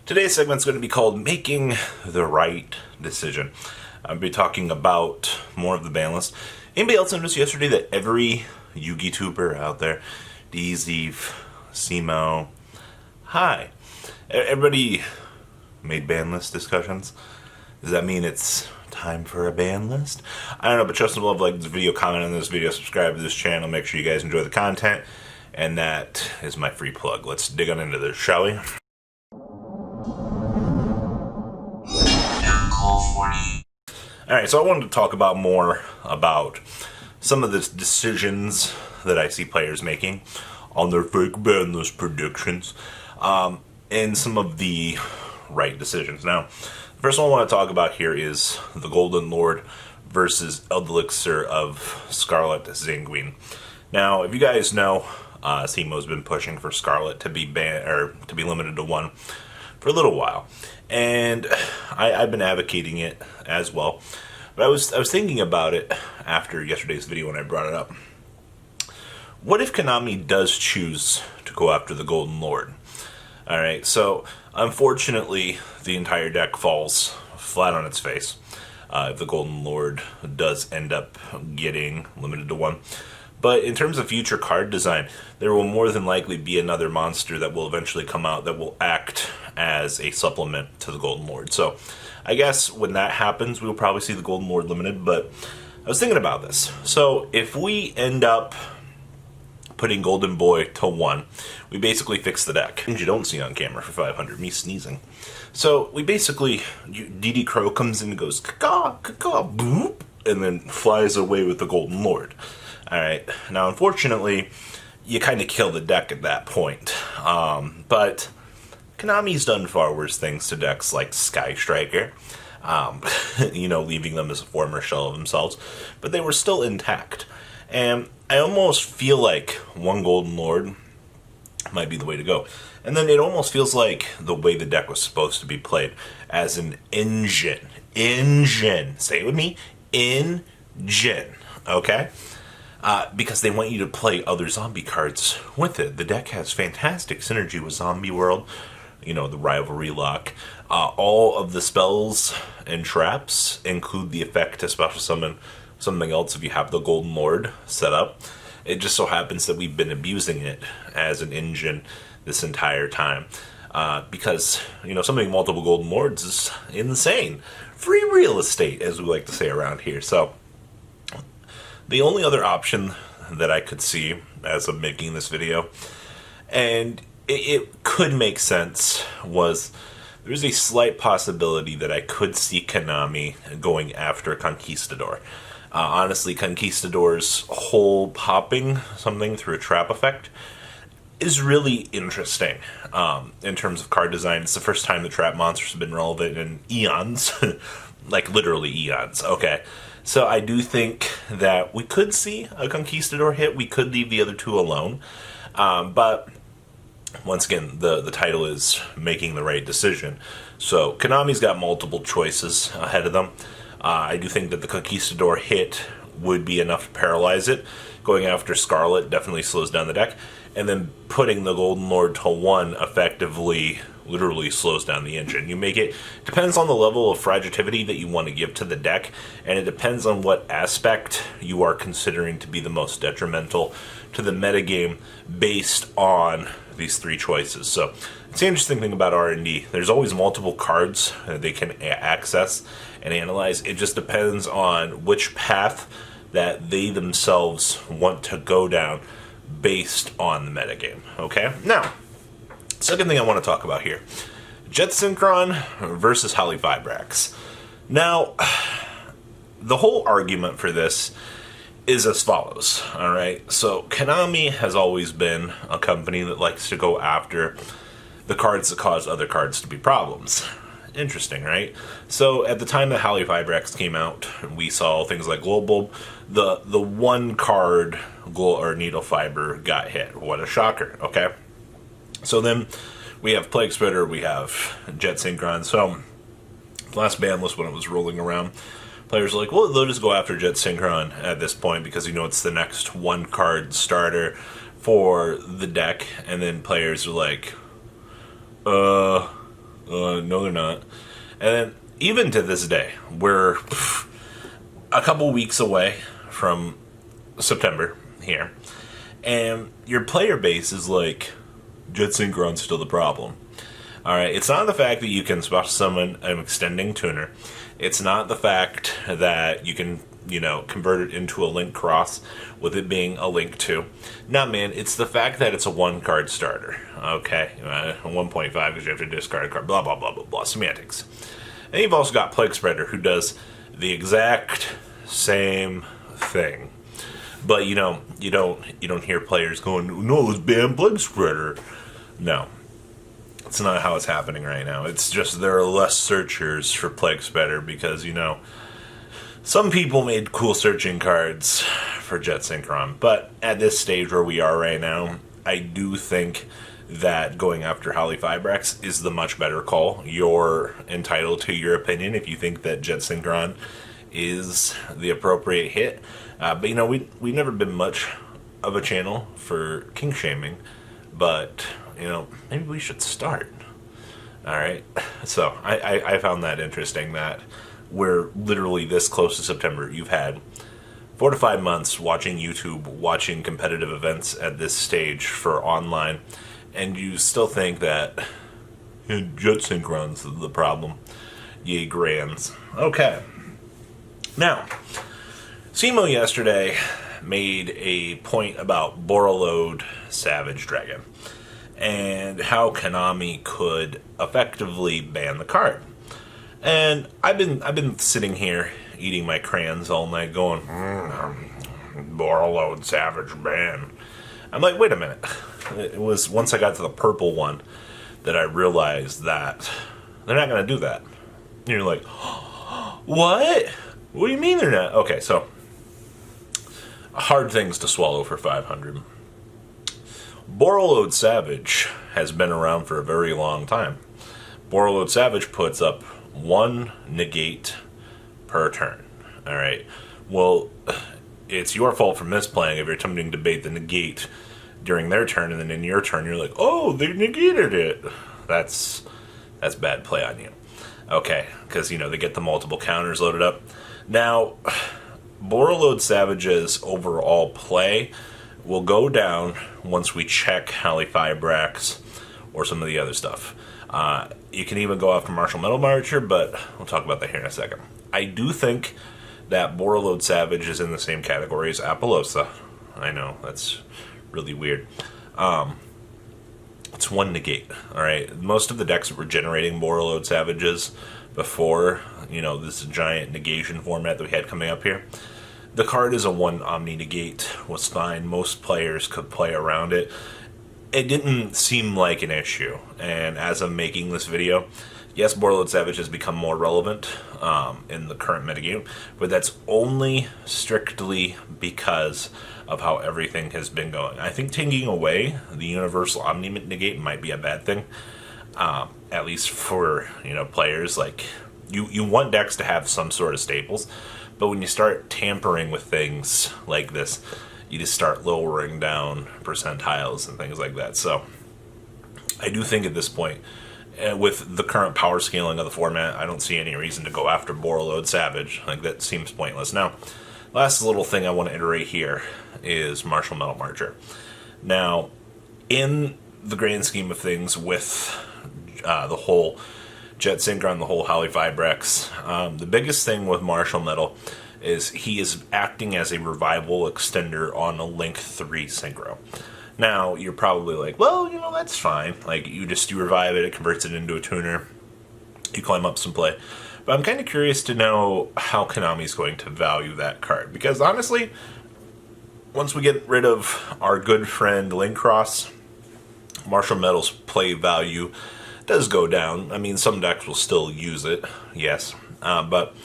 Today's segment is going to be called Making the Right Decision. I'll be talking about more of the ban list. Anybody else noticed yesterday that every Yugi tuber out there, DZEV, Simo, hi, everybody made ban list discussions? Does that mean it's time for a ban list? I don't know, but trust and love, like this video, comment on this video, subscribe to this channel, make sure you guys enjoy the content, and that is my free plug. Let's dig on into this, shall we? Alright, so I wanted to talk about more about some of the decisions that I see players making on their fake ban list predictions, and some of the right decisions. Now, the first one I want to talk about here is the Golden Lord versus Elixir of Scarlet Sanguine. Now, if you guys know, Simo's been pushing for Scarlet to be banned or to be limited to one for a little while, and I've been advocating it as well. But I was thinking about it after yesterday's video when I brought it up. What if Konami does choose to go after the Golden Lord? Alright, so unfortunately the entire deck falls flat on its face if the Golden Lord does end up getting limited to one. But in terms of future card design, there will more than likely be another monster that will eventually come out that will act as a supplement to the Golden Lord. So I guess when that happens, we'll probably see the Golden Lord limited, but I was thinking about this. So if we end up putting Golden Boy to 1, we basically fix the deck. And you don't see on camera for 500, me sneezing. So we basically, DD Crow comes in and goes, caw, caw, boop, and then flies away with the Golden Lord. Alright, now unfortunately, you kind of kill the deck at that point. But Konami's done far worse things to decks like Sky Striker, you know, leaving them as a former shell of themselves, but they were still intact. And I almost feel like one Golden Lord might be the way to go. And then it almost feels like the way the deck was supposed to be played, as an engine, say it with me, engine, okay? Because they want you to play other zombie cards with it. The deck has fantastic synergy with Zombie World, you know, the Rivalry Lock. All of the spells and traps include the effect to special summon something else if you have the Golden Lord set up. It just so happens that we've been abusing it as an engine this entire time. Because, you know, summoning multiple Golden Lords is insane. Free real estate, as we like to say around here. So the only other option that I could see as of making this video, and it could make sense, was there's a slight possibility that I could see Konami going after Conquistador. Honestly, Conquistador's whole popping something through a trap effect is really interesting in terms of card design. It's the first time the trap monsters have been relevant in eons, like literally eons, okay? So I do think that we could see a Conquistador hit. We could leave the other two alone. But once again, the title is Making the Right Decision. So Konami's got multiple choices ahead of them. I do think that the Conquistador hit would be enough to paralyze it. Going after Scarlet definitely slows down the deck. And then putting the Golden Lord to 1 effectively literally slows down the engine. You make it, depends on the level of fragility that you want to give to the deck, and it depends on what aspect you are considering to be the most detrimental to the metagame based on these three choices. So it's the interesting thing about R&D. There's always multiple cards that they can access and analyze. It just depends on which path that they themselves want to go down based on the metagame. Okay? Now, second thing I want to talk about here, Jet Synchron versus Halifabrax. Now, the whole argument for this is as follows, alright? So, Konami has always been a company that likes to go after the cards that cause other cards to be problems. Interesting, right? So, at the time that Halifabrax came out, we saw things like Global. The one card, Needle Fiber, got hit. What a shocker, okay? So then we have Plague Spreader, we have Jet Synchron. So last ban list when it was rolling around, players were like, well, they'll just go after Jet Synchron at this point because, you know, it's the next one card starter for the deck. And then players are like, like, no, they're not. And then, even to this day, we're a couple weeks away from September here, and your player base is like, Jet Synchron's still the problem. Alright, it's not the fact that you can special summon an extending tuner. It's not the fact that you can, convert it into a link cross with it being a link 2. No, man, it's the fact that it's a 1-card starter. Okay, 1.5 because you have to discard a card, blah, blah, blah, blah, blah, semantics. And you've also got Plague Spreader, who does the exact same thing. But, you don't hear players going, no, let's ban Plague Spreader. No. It's not how it's happening right now. It's just there are less searchers for Plague Spreader because, some people made cool searching cards for Jet Synchron. But at this stage where we are right now, I do think that going after Holly Fibrax is the much better call. You're entitled to your opinion if you think that Jet Synchron is the appropriate hit. But, we've never been much of a channel for kink shaming. But... maybe we should start. Alright, so I found that interesting that we're literally this close to September. You've had 4 to 5 months watching YouTube, watching competitive events at this stage for online, and you still think that Jet Synchron's the problem. Yay, grands. Okay. Now, Simo yesterday made a point about Borreload Savage Dragon and how Konami could effectively ban the card. And I've been sitting here eating my crayons all night going, Borreload Savage ban. I'm like, wait a minute. It was once I got to the purple one that I realized that they're not going to do that. And you're like, what? What do you mean they're not? Okay, so hard things to swallow for 500. Borreload Savage has been around for a very long time. Borreload Savage puts up 1 negate per turn. Alright. Well, it's your fault for misplaying if you're attempting to bait the negate during their turn, and then in your turn you're like, oh, they negated it. That's bad play on you. Okay, because, they get the multiple counters loaded up. Now, Borreload Savage's overall play will go down once we check Holly Fibrax or some of the other stuff. You can even go after Martial Metal Marcher, but we'll talk about that here in a second. I do think that Borreload Savage is in the same category as Apollosa. I know, that's really weird. It's 1 negate, alright? Most of the decks that were generating Borreload Savages before, this giant negation format that we had coming up here, the card is a 1 Omni Negate, was fine. Most players could play around it. It didn't seem like an issue. And as I'm making this video, yes, Borreload Savage has become more relevant in the current metagame, but that's only strictly because of how everything has been going. I think taking away the Universal Omni Negate might be a bad thing, at least for players. Like you want decks to have some sort of staples. But when you start tampering with things like this, you just start lowering down percentiles and things like that. So I do think at this point, with the current power scaling of the format, I don't see any reason to go after Borreload Savage. Like, that seems pointless. Now, last little thing I want to iterate here is Martial Metal Marcher. Now, in the grand scheme of things with the whole Jet Synchron, the whole Holly Fibrax, the biggest thing with Martial Metal is he is acting as a revival extender on a Link 3 Synchro. Now, you're probably like, well, that's fine. Like, you revive it, it converts it into a tuner, you climb up some play. But I'm kind of curious to know how Konami's going to value that card. Because, honestly, once we get rid of our good friend Link Cross, Martial Metal's play value does go down. I mean, some decks will still use it, yes. But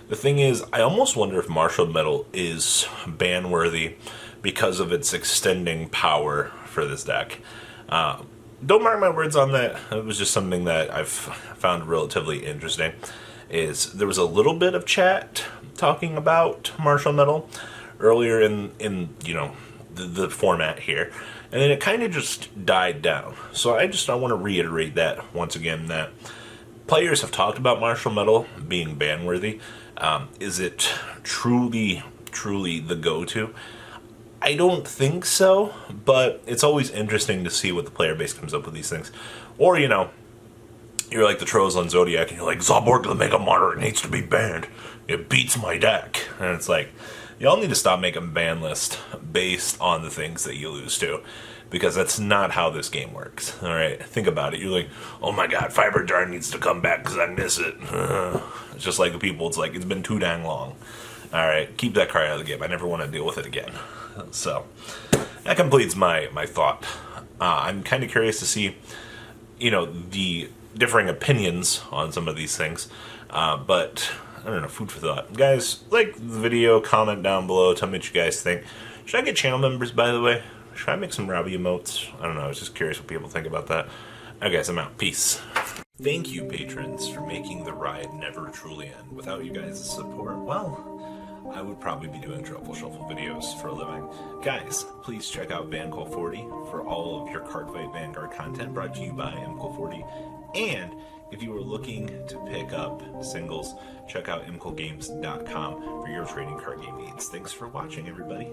the thing is, I almost wonder if Martial Metal is ban-worthy because of its extending power for this deck. Don't mark my words on that. It was just something that I've found relatively interesting. There was a little bit of chat talking about Martial Metal earlier in the format here, and then it kind of just died down. So I want to reiterate that once again, that Players have talked about martial metal being ban-worthy. Is it truly the go-to? I don't think so, but it's always interesting to see what the player base comes up with these things. Or, you know, you're like the Trolls on Zodiac, and you're like, Zoborg the Mega Martyr needs to be banned. It beats my deck. And it's like, y'all need to stop making ban lists based on the things that you lose to. Because that's not how this game works. Alright, think about it. You're like, oh my god, Fiber Jar needs to come back because I miss it. It's just like the people, it's like, it's been too dang long. Alright, keep that card out of the game. I never want to deal with it again. So, that completes my thought. I'm kind of curious to see, you know, the differing opinions on some of these things. But, I don't know, food for thought. Guys, like the video, comment down below, tell me what you guys think. Should I get channel members, by the way? Should I make some Robbie emotes? I don't know, I was just curious what people think about that. Okay, guys, I'm out. Peace. Thank you, patrons, for making the ride never truly end. Without you guys' support, well, I would probably be doing Truffle Shuffle videos for a living. Guys, please check out VanCool40 for all of your Cardfight Vanguard content brought to you by MCool40. And if you are looking to pick up singles, check out mcoolgames.com for your trading card game needs. Thanks for watching, everybody.